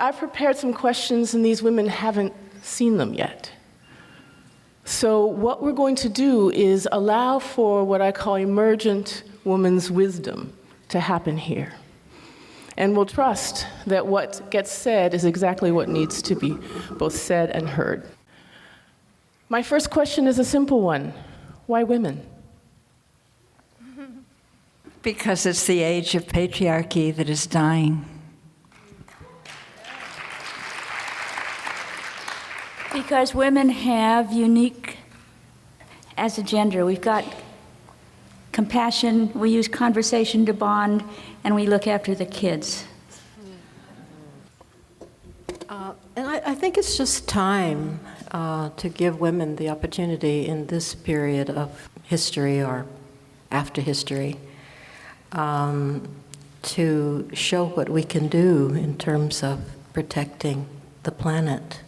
I've prepared some questions, and these women haven't seen them yet. So what we're going to do is allow for what I call emergent woman's wisdom to happen here. And we'll trust that what gets said is exactly what needs to be both said and heard. My first question is a simple one. Why women? Because it's the age of patriarchy that is dying. Because women have unique, as a gender, we've got compassion, we use conversation to bond, and we look after the kids. And I think it's just time to give women the opportunity in this period of history or after history to show what we can do in terms of protecting the planet,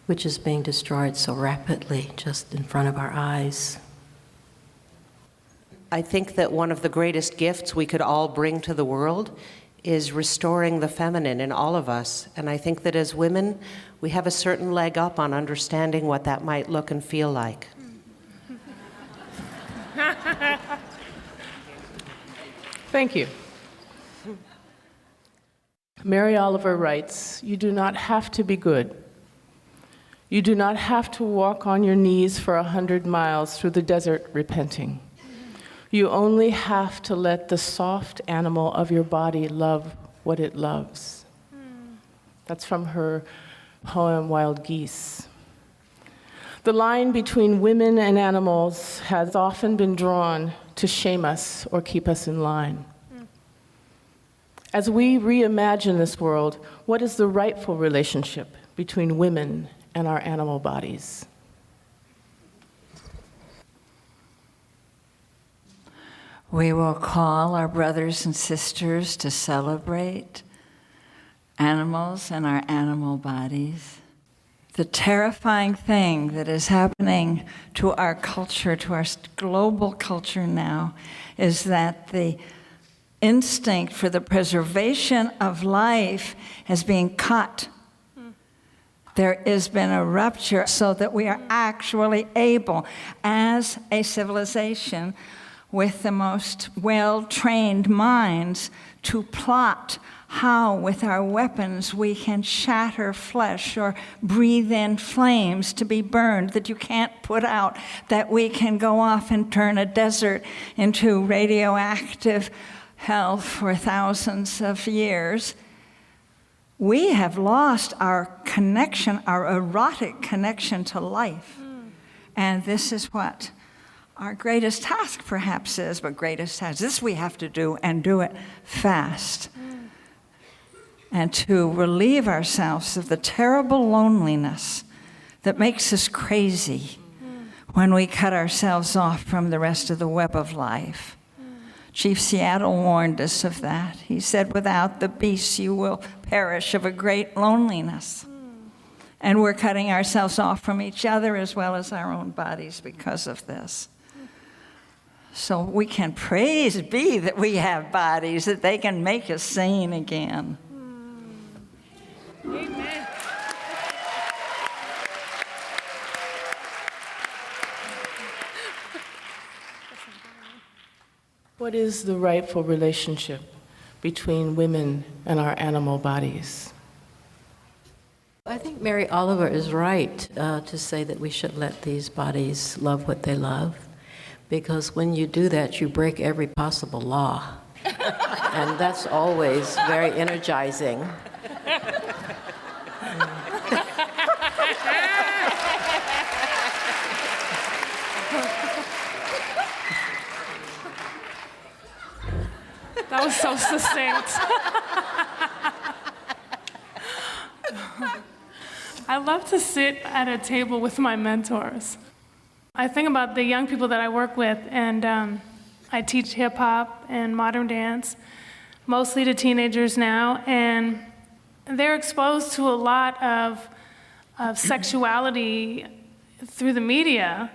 which is being destroyed so rapidly just in front of our eyes. I think that one of the greatest gifts we could all bring to the world is restoring the feminine in all of us. And I think that as women, we have a certain leg up on understanding what that might look and feel like. Thank you. Mary Oliver writes, "You do not have to be good. You do not have to walk on your knees for 100 miles through the desert repenting. You only have to let the soft animal of your body love what it loves." That's from her poem, Wild Geese. The line between women and animals has often been drawn to shame us or keep us in line. As we reimagine this world, what is the rightful relationship between women and our animal bodies? We will call our brothers and sisters to celebrate animals and our animal bodies. The terrifying thing that is happening to our culture, to our global culture now, is that the instinct for the preservation of life is being cut. There has been a rupture so that we are actually able, as a civilization with the most well-trained minds, to plot how, with our weapons, we can shatter flesh or breathe in flames to be burned that you can't put out, that we can go off and turn a desert into radioactive hell for thousands of years. We have lost our connection, our erotic connection to life. And this is what our greatest task perhaps is, but greatest task. This we have to do, and do it fast. And to relieve ourselves of the terrible loneliness that makes us crazy when we cut ourselves off from the rest of the web of life. Chief Seattle warned us of that. He said, without the beasts, you will perish of a great loneliness. And we're cutting ourselves off from each other as well as our own bodies because of this. So we can praise be that we have bodies, that they can make us sane again. Amen. What is the rightful relationship between women and our animal bodies? I think Mary Oliver is right to say that we should let these bodies love what they love, because when you do that, you break every possible law. And that's always very energizing. That was so succinct. I love to sit at a table with my mentors. I think about the young people that I work with, and I teach hip hop and modern dance, mostly to teenagers now, and they're exposed to a lot of sexuality through the media.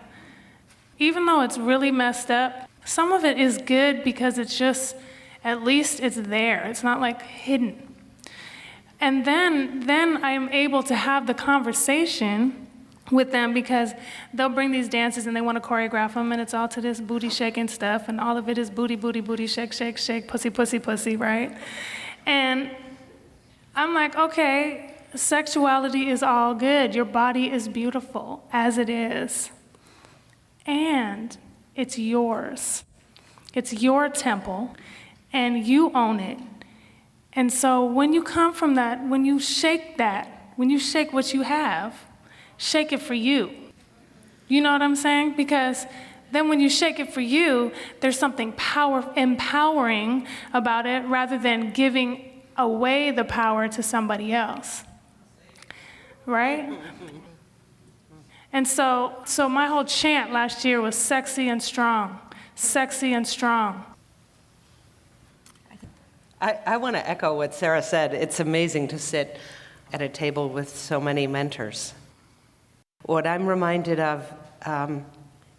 Even though it's really messed up, some of it is good because it's just, at least it's there. It's not like hidden. And then I am able to have the conversation with them, because they'll bring these dances and they want to choreograph them, and it's all to this booty shaking stuff, and all of it is booty, booty, booty, shake, shake, shake, pussy, pussy, pussy, right? And I'm like, okay, sexuality is all good. Your body is beautiful as it is. And it's yours. It's your temple, and you own it. And so when you come from that, when you shake what you have, shake it for you. You know what I'm saying? Because then when you shake it for you, there's something empowering about it, rather than giving away the power to somebody else. Right? And so my whole chant last year was sexy and strong, sexy and strong. I want to echo what Sarah said. It's amazing to sit at a table with so many mentors. What I'm reminded of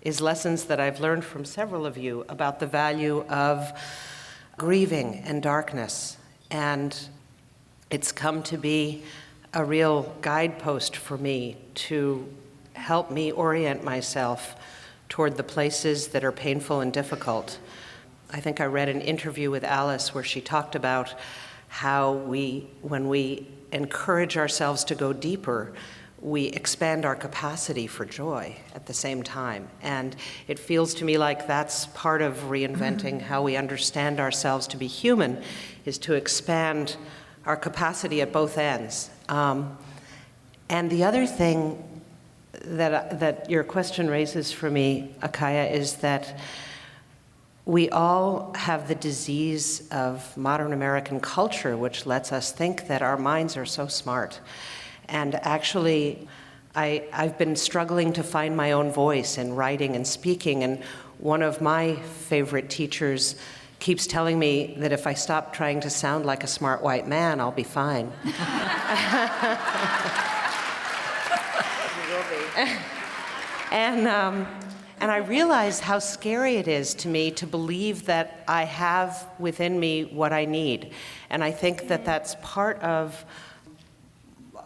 is lessons that I've learned from several of you about the value of grieving and darkness. And it's come to be a real guidepost for me to help me orient myself toward the places that are painful and difficult. I think I read an interview with Alice where she talked about how when we encourage ourselves to go deeper, we expand our capacity for joy at the same time. And it feels to me like that's part of reinventing how we understand ourselves to be human, is to expand our capacity at both ends. And the other thing that your question raises for me, Akaya, is that we all have the disease of modern American culture, which lets us think that our minds are so smart. And actually, I've been struggling to find my own voice in writing and speaking, and one of my favorite teachers keeps telling me that if I stop trying to sound like a smart white man, I'll be fine. And I realize how scary it is to me to believe that I have within me what I need. And I think that that's part of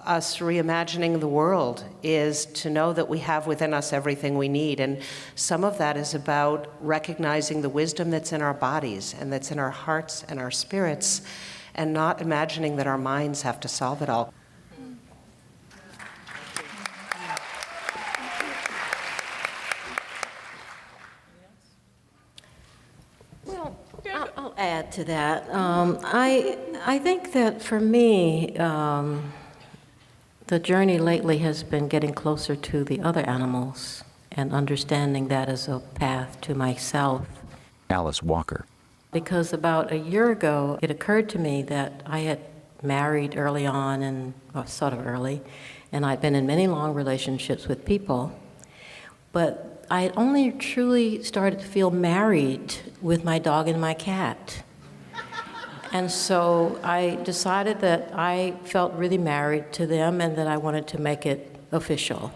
us reimagining the world, is to know that we have within us everything we need. And some of that is about recognizing the wisdom that's in our bodies and that's in our hearts and our spirits, and not imagining that our minds have to solve it all. Well, I'll add to that. I think that for me, the journey lately has been getting closer to the other animals and understanding that as a path to myself. Alice Walker. Because about a year ago, it occurred to me that I had married early on, and well, sort of early, and I'd been in many long relationships with people, but I had only truly started to feel married with my dog and my cat. And so I decided that I felt really married to them and that I wanted to make it official.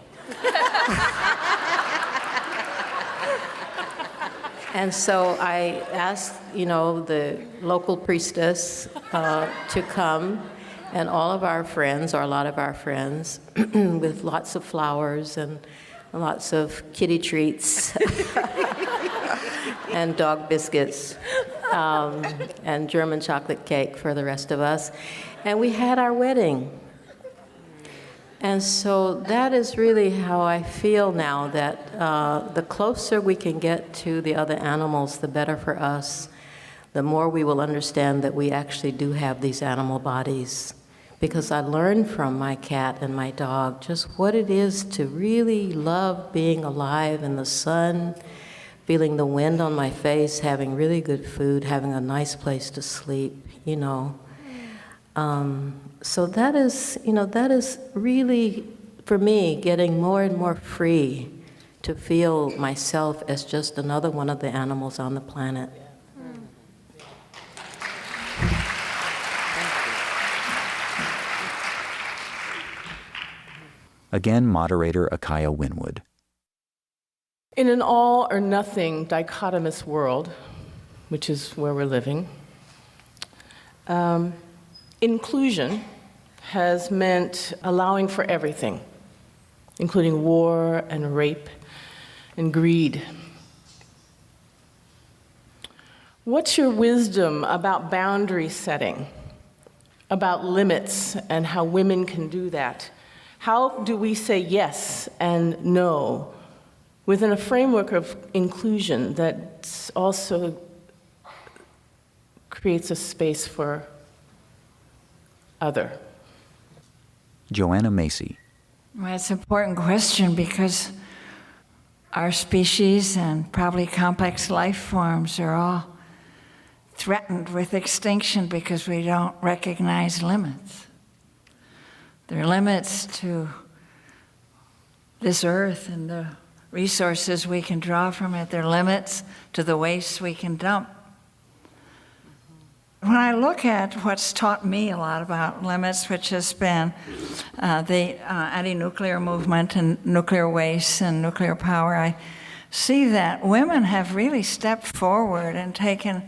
And so I asked, the local priestess to come, and all of our friends, or a lot of our friends, with lots of flowers and lots of kitty treats and dog biscuits. And German chocolate cake for the rest of us. And we had our wedding. And so that is really how I feel now, that the closer we can get to the other animals, the better for us, the more we will understand that we actually do have these animal bodies. Because I learned from my cat and my dog just what it is to really love being alive in the sun, feeling the wind on my face, having really good food, having a nice place to sleep, So that is really, for me, getting more and more free to feel myself as just another one of the animals on the planet. Again, moderator Akaya Windwood. In an all or nothing dichotomous world, which is where we're living, inclusion has meant allowing for everything, including war and rape and greed. What's your wisdom about boundary setting, about limits and how women can do that? How do we say yes and no within a framework of inclusion that also creates a space for other? Joanna Macy. Well, it's an important question because our species and probably complex life forms are all threatened with extinction because we don't recognize limits. There are limits to this earth and the resources we can draw from it. There are limits to the waste we can dump. When I look at what's taught me a lot about limits, which has been the anti-nuclear movement and nuclear waste and nuclear power, I see that women have really stepped forward and taken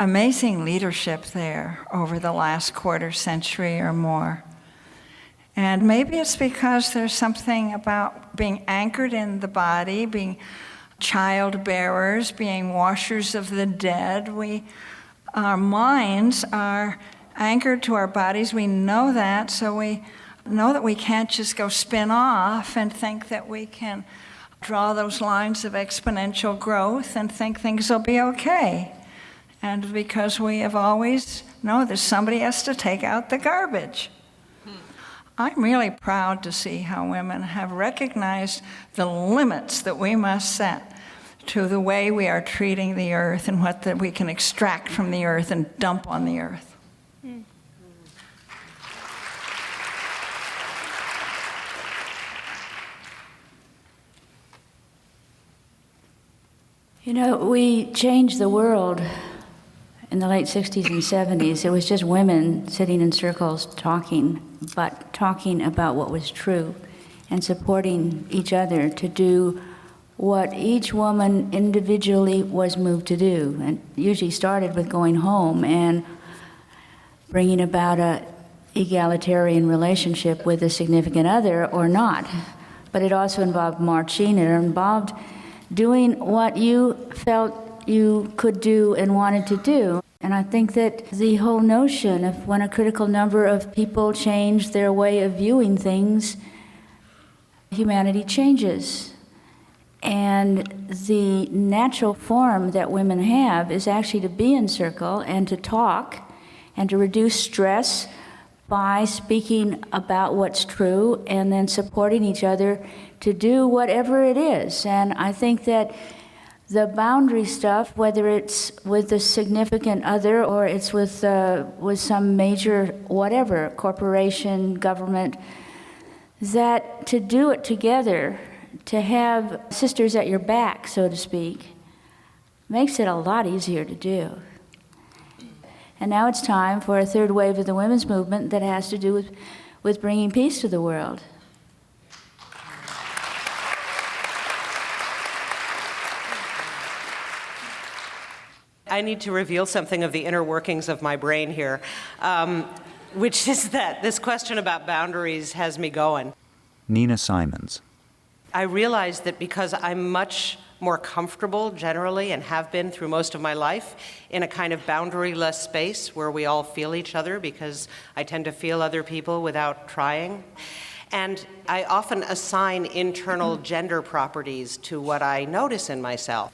amazing leadership there over the last quarter century or more. And maybe it's because there's something about being anchored in the body, being child bearers, being washers of the dead. Our minds are anchored to our bodies. We know that, so we know that we can't just go spin off and think that we can draw those lines of exponential growth and think things will be okay. And because we have always known that somebody has to take out the garbage. I'm really proud to see how women have recognized the limits that we must set to the way we are treating the earth and what that we can extract from the earth and dump on the earth. You know, we changed the world in the late 60s and 70s. It was just women sitting in circles talking, but talking about what was true and supporting each other to do what each woman individually was moved to do. And usually started with going home and bringing about a egalitarian relationship with a significant other or not. But it also involved marching. It involved doing what you felt you could do and wanted to do. And I think that the whole notion of when a critical number of people change their way of viewing things, humanity changes. And the natural form that women have is actually to be in circle and to talk and to reduce stress by speaking about what's true and then supporting each other to do whatever it is. And I think that the boundary stuff, whether it's with a significant other or it's with some major whatever, corporation, government, that to do it together, to have sisters at your back, so to speak, makes it a lot easier to do. And now it's time for a third wave of the women's movement that has to do with bringing peace to the world. I need to reveal something of the inner workings of my brain here, which is that this question about boundaries has me going. Nina Simons. I realize that because I'm much more comfortable generally and have been through most of my life in a kind of boundaryless space where we all feel each other because I tend to feel other people without trying. And I often assign internal gender properties to what I notice in myself.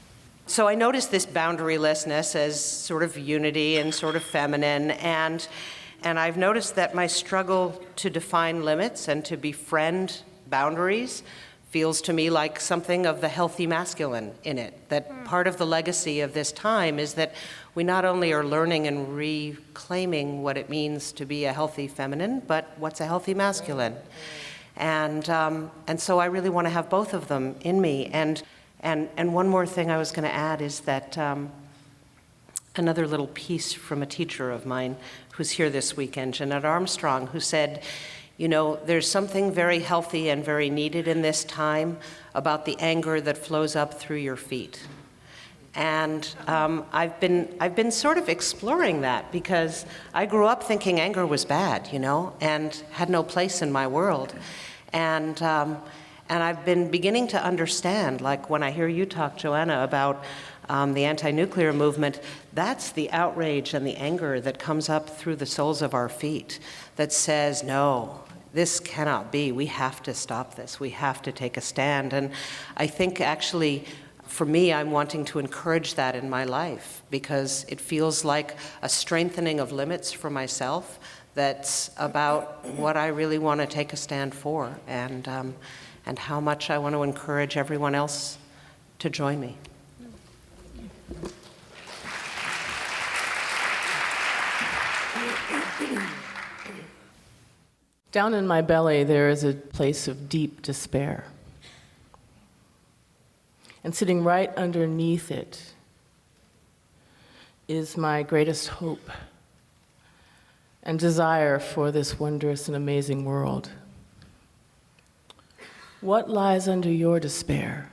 So I notice this boundarylessness as sort of unity and sort of feminine, and I've noticed that my struggle to define limits and to befriend boundaries feels to me like something of the healthy masculine in it. That part of the legacy of this time is that we not only are learning and reclaiming what it means to be a healthy feminine, but what's a healthy masculine. And so I really want to have both of them in me. And one more thing I was going to add is that another little piece from a teacher of mine who's here this weekend, Jeanette Armstrong, who said, you know, there's something very healthy and very needed in this time about the anger that flows up through your feet. And I've been sort of exploring that because I grew up thinking anger was bad, and had no place in my world. And I've been beginning to understand, like when I hear you talk, Joanna, about the anti-nuclear movement, that's the outrage and the anger that comes up through the soles of our feet that says, no, this cannot be. We have to stop this. We have to take a stand. And I think actually, for me, I'm wanting to encourage that in my life because it feels like a strengthening of limits for myself that's about what I really want to take a stand for and how much I want to encourage everyone else to join me. Down in my belly, there is a place of deep despair. And sitting right underneath it is my greatest hope and desire for this wondrous and amazing world. What lies under your despair?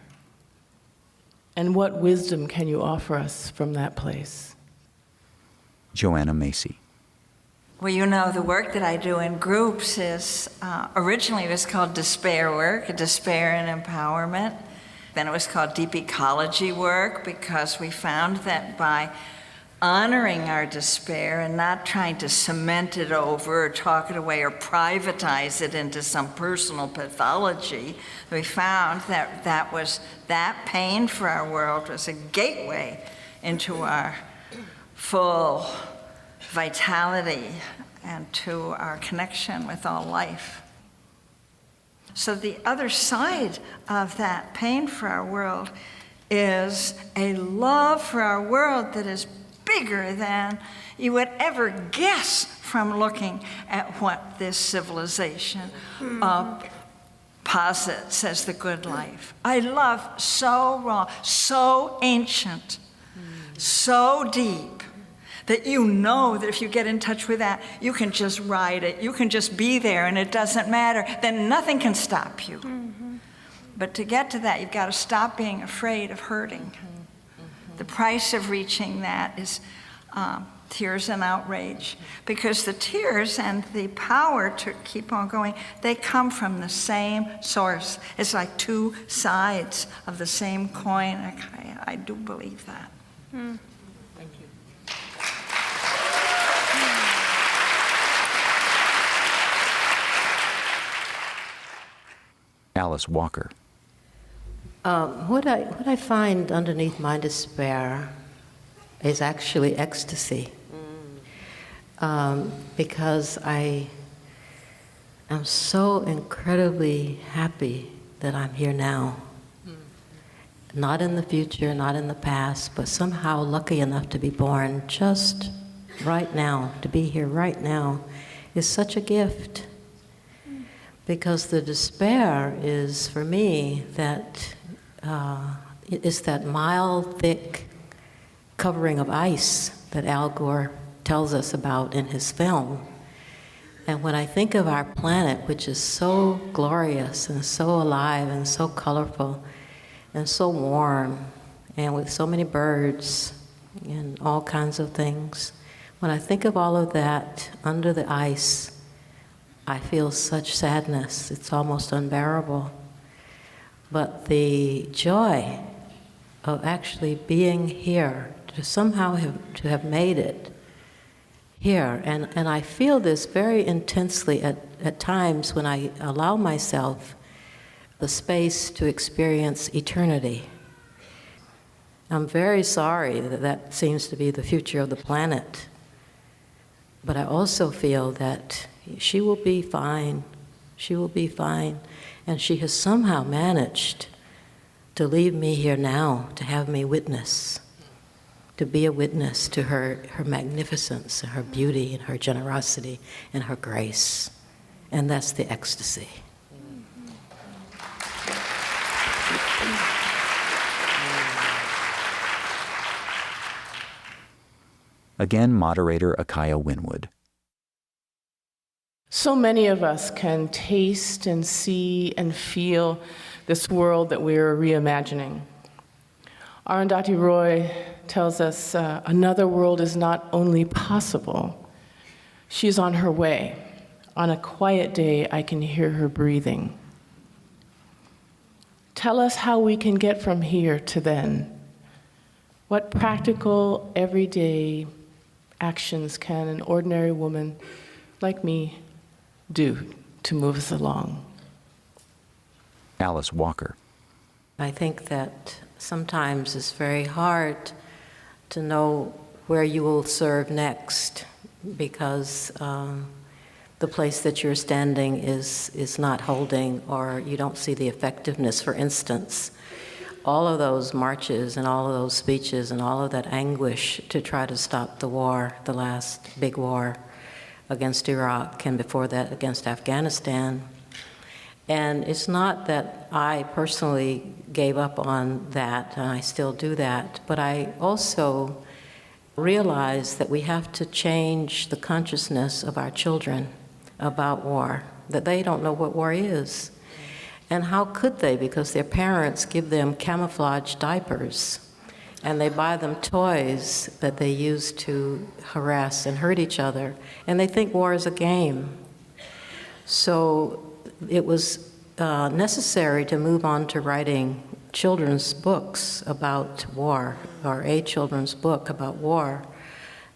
And what wisdom can you offer us from that place? Joanna Macy. Well, the work that I do in groups is, originally it was called despair work, despair and empowerment. Then it was called deep ecology work because we found that by honoring our despair and not trying to cement it over or talk it away or privatize it into some personal pathology, we found that that pain for our world was a gateway into our full vitality and to our connection with all life. So the other side of that pain for our world is a love for our world that is bigger than you would ever guess from looking at what this civilization posits as the good life. A love so raw, so ancient, so deep, that that if you get in touch with that, you can just ride it. You can just be there, and it doesn't matter. Then nothing can stop you. Mm-hmm. But to get to that, you've got to stop being afraid of hurting. Mm-hmm. The price of reaching that is tears and outrage, because the tears and the power to keep on going, they come from the same source. It's like two sides of the same coin. I do believe that. Mm. Alice Walker. What I find underneath my despair is actually ecstasy. Because I am so incredibly happy that I'm here now. Not in the future, not in the past, but somehow lucky enough to be born just right now, to be here right now, is such a gift. Because the despair is, for me, that it's that mile thick covering of ice that Al Gore tells us about in his film. And when I think of our planet, which is so glorious and so alive and so colorful and so warm and with so many birds and all kinds of things, when I think of all of that under the ice, I feel such sadness. It's almost unbearable. But the joy of actually being here, to somehow have made it here, and I feel this very intensely at times when I allow myself the space to experience eternity. I'm very sorry that seems to be the future of the planet, but I also feel that she will be fine. She will be fine. And she has somehow managed to leave me here now, to have me witness, to be a witness to her magnificence, and her beauty, and her generosity, and her grace. And that's the ecstasy. Again, moderator Akaya Windwood. So many of us can taste and see and feel this world that we're reimagining. Arundhati Roy tells us another world is not only possible, she's on her way. On a quiet day, I can hear her breathing. Tell us how we can get from here to then. What practical, everyday actions can an ordinary woman like me do to move us along? Alice Walker. I think that sometimes it's very hard to know where you will serve next because the place that you're standing is not holding, or you don't see the effectiveness. For instance, all of those marches and all of those speeches and all of that anguish to try to stop the war, the last big war against Iraq, and before that against Afghanistan. And it's not that I personally gave up on that, and I still do that, but I also realize that we have to change the consciousness of our children about war, that they don't know what war is. And how could they? Because their parents give them camouflage diapers, and they buy them toys that they use to harass and hurt each other, and they think war is a game. So it was necessary to move on to writing children's books about war, or a children's book about war,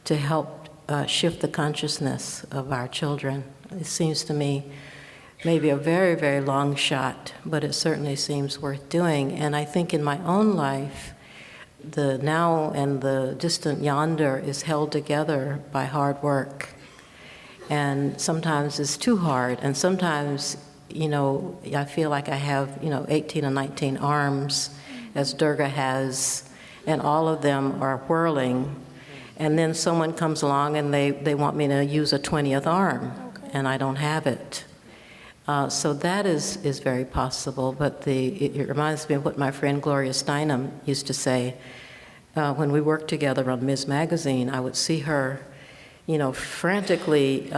to help shift the consciousness of our children. It seems to me maybe a very, very long shot, but it certainly seems worth doing. And I think in my own life, the now and the distant yonder is held together by hard work. And sometimes it's too hard, and sometimes, I feel like I have, 18 or 19 arms, as Durga has, and all of them are whirling. And then someone comes along and they want me to use a 20th arm, and I don't have it. So that is very possible, but it reminds me of what my friend Gloria Steinem used to say. When we worked together on Ms. Magazine, I would see her, frantically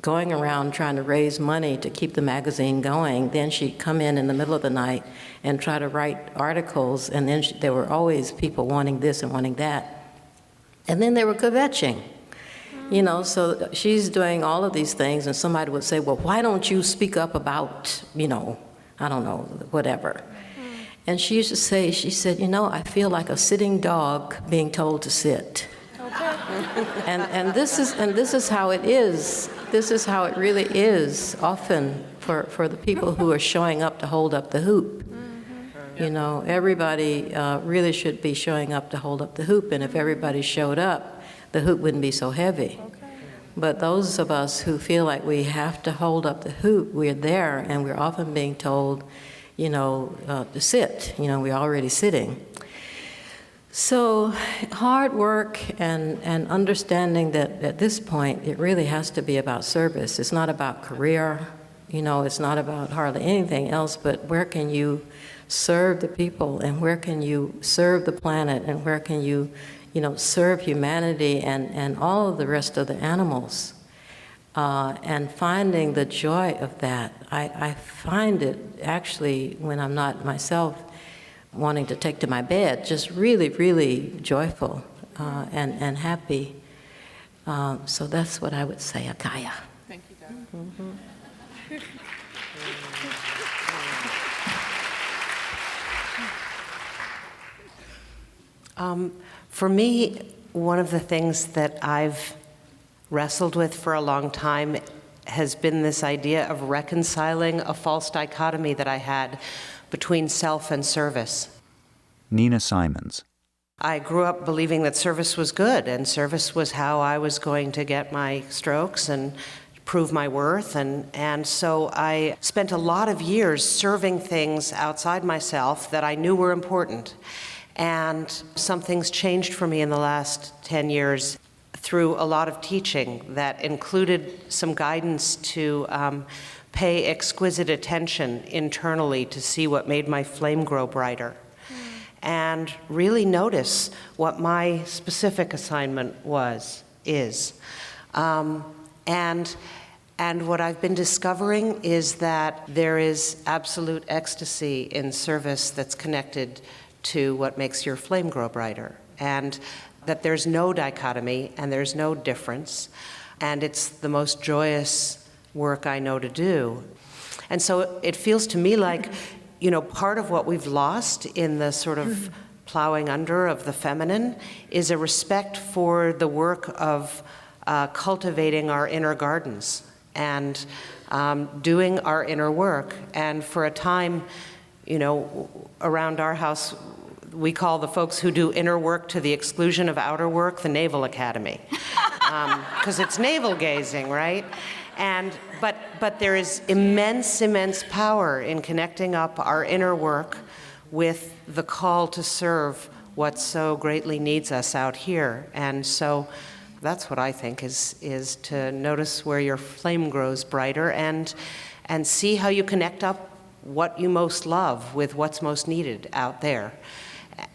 going around trying to raise money to keep the magazine going. Then she'd come in the middle of the night and try to write articles, and then there were always people wanting this and wanting that. And then they were kvetching. So she's doing all of these things, and somebody would say, well, why don't you speak up about, I don't know, whatever. And she used to say, she said, I feel like a sitting dog being told to sit. Okay. and this is how it is. This is how it really is often for the people who are showing up to hold up the hoop. Everybody really should be showing up to hold up the hoop, and if everybody showed up, the hoop wouldn't be so heavy. Okay. But those of us who feel like we have to hold up the hoop, we're there, and we're often being told, to sit. We're already sitting. So hard work and understanding that at this point, it really has to be about service. It's not about career. It's not about hardly anything else, but where can you serve the people, and where can you serve the planet, and where can you serve humanity and all of the rest of the animals, and finding the joy of that. I find it actually, when I'm not myself wanting to take to my bed, just really, really joyful and happy. So that's what I would say, Akaya. Thank you, Donna. For me, one of the things that I've wrestled with for a long time has been this idea of reconciling a false dichotomy that I had between self and service. Nina Simons. I grew up believing that service was good, and service was how I was going to get my strokes and prove my worth, and so I spent a lot of years serving things outside myself that I knew were important. And some things changed for me in the last 10 years through a lot of teaching that included some guidance to pay exquisite attention internally to see what made my flame grow brighter, and really notice what my specific assignment is. And what I've been discovering is that there is absolute ecstasy in service that's connected to what makes your flame grow brighter. And that there's no dichotomy and there's no difference. And it's the most joyous work I know to do. And so it feels to me like, you know, part of what we've lost in the sort of plowing under of the feminine is a respect for the work of cultivating our inner gardens and doing our inner work. And for a time, you know, around our house, we call the folks who do inner work to the exclusion of outer work the Naval Academy, because it's navel gazing, right? But there is immense power in connecting up our inner work with the call to serve what so greatly needs us out here. And so that's what I think is to notice where your flame grows brighter and see how you connect up what you most love with what's most needed out there,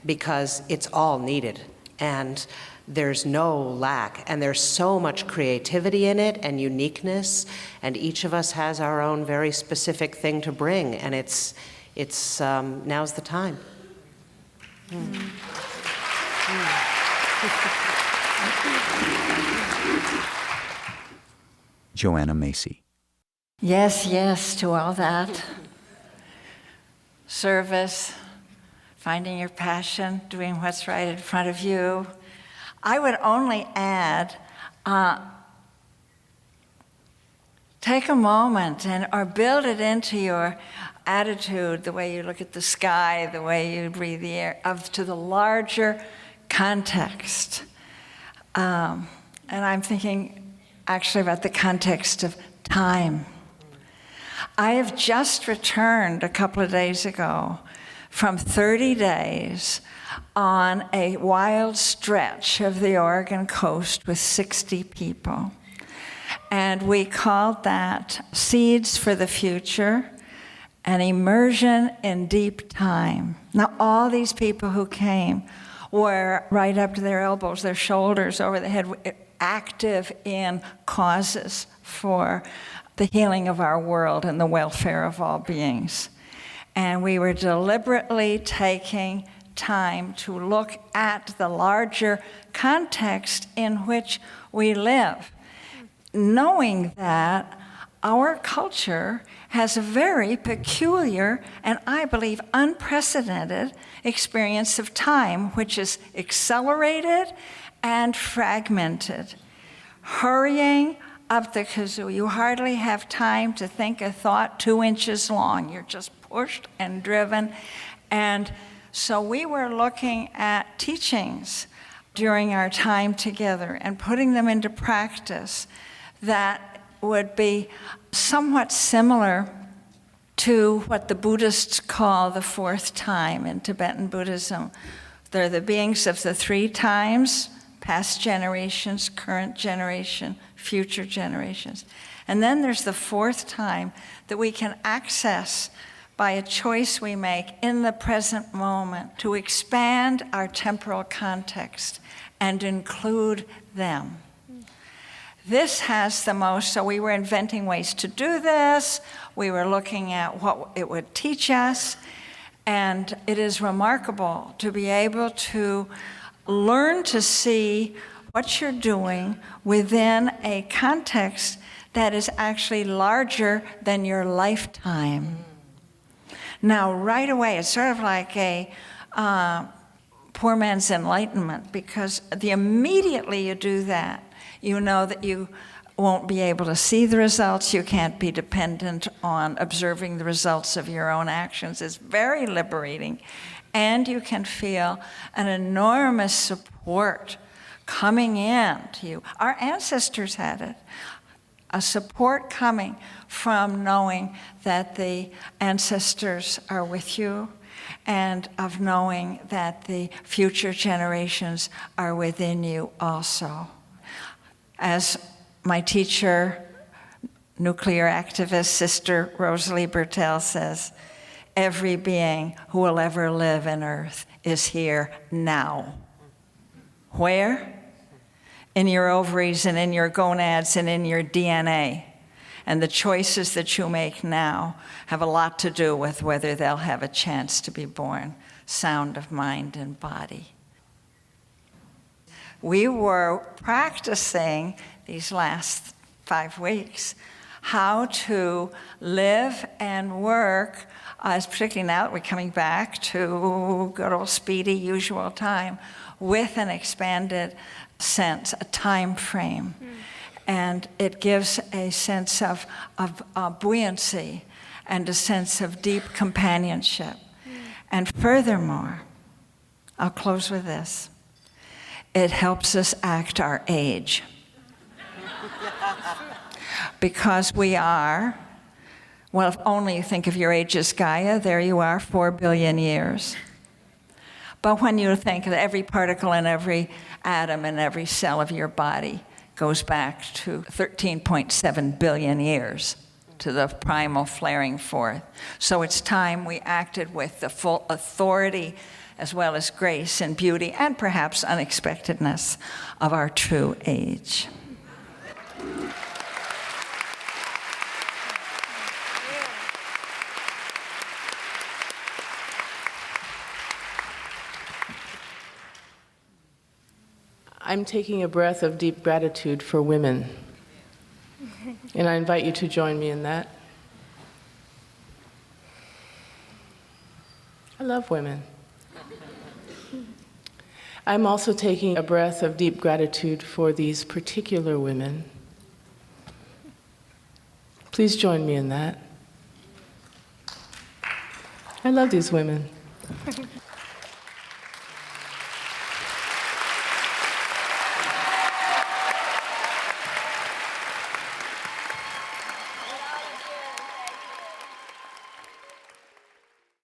because it's all needed. And there's no lack, and there's so much creativity in it and uniqueness, and each of us has our own very specific thing to bring, and it's now's the time. Joanna Macy. Yes to all that. Service, finding your passion, doing what's right in front of you. I would only add, take a moment or build it into your attitude, the way you look at the sky, the way you breathe the air, to the larger context. And I'm thinking actually about the context of time. I have just returned a couple of days ago from 30 days on a wild stretch of the Oregon coast with 60 people. And we called that Seeds for the Future, an immersion in deep time. Now, all these people who came were right up to their elbows, their shoulders, over the head, active in causes for the healing of our world and the welfare of all beings. And we were deliberately taking time to look at the larger context in which we live, knowing that our culture has a very peculiar and I believe unprecedented experience of time, which is accelerated and fragmented. Hurrying up the kazoo, you hardly have time to think a thought 2 inches long. You're just pushed and driven. And so we were looking at teachings during our time together and putting them into practice that would be somewhat similar to what the Buddhists call the fourth time in Tibetan Buddhism. They're the beings of the 3 times, past generations, current generation, future generations. And then there's the 4th time that we can access by a choice we make in the present moment to expand our temporal context and include them. This has the most, so we were inventing ways to do this, we were looking at what it would teach us, and it is remarkable to be able to learn to see what you're doing within a context that is actually larger than your lifetime. Now, right away, it's sort of like a poor man's enlightenment, because immediately you do that, you know that you won't be able to see the results. You can't be dependent on observing the results of your own actions. It's very liberating. And you can feel an enormous support coming in to you. Our ancestors had it. A support coming from knowing that the ancestors are with you, and of knowing that the future generations are within you also. As my teacher, nuclear activist Sister Rosalie Bertel says, every being who will ever live on Earth is here now. Where? In your ovaries and in your gonads and in your DNA. And the choices that you make now have a lot to do with whether they'll have a chance to be born. sound of mind and body. We were practicing these last 5 weeks how to live and work, as particularly now that we're coming back to good old speedy usual time, with an expanded sense, a time frame. And it gives a sense of buoyancy and a sense of deep companionship. And furthermore, I'll close with this. It helps us act our age. Because we are, well, if only you think of your age as Gaia, there you are, 4 billion years. But when you think that every particle and every atom and every cell of your body goes back to 13.7 billion years, to the primal flaring forth. So it's time we acted with the full authority as well as grace and beauty and perhaps unexpectedness of our true age. I'm taking a breath of deep gratitude for women. And I invite you to join me in that. I love women. I'm also taking a breath of deep gratitude for these particular women. Please join me in that. I love these women.